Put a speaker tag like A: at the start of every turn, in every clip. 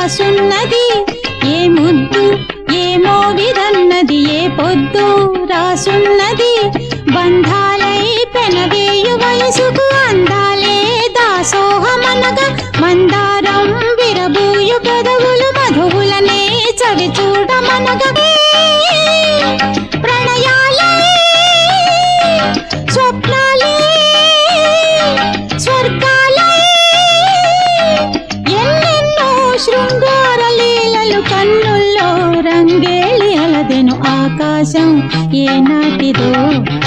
A: రాసున్నది ఏ ముద్దు ఏమో విధన్నది ఏ పొద్దు రాసున్నది బంధాలై పెనవేయు వయసుకు అందాలే దాసోహమనగా మందారం విరబూయు పెదవులు మధువులనే చవి చూడమనగా ప్రణయాలే స్వప్నాలే స్వర్గాలే ఎన్నెన్నో శృంగార లీలలు కన్నుల్లో రంగేళి అలదెను ఆకాశం ఏనాటిదో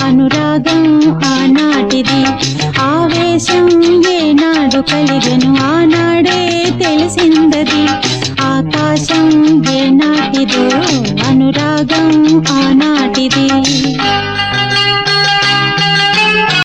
A: అనురాగం ఆనాటిది ఆవేశం ఏనాడు కలిగెను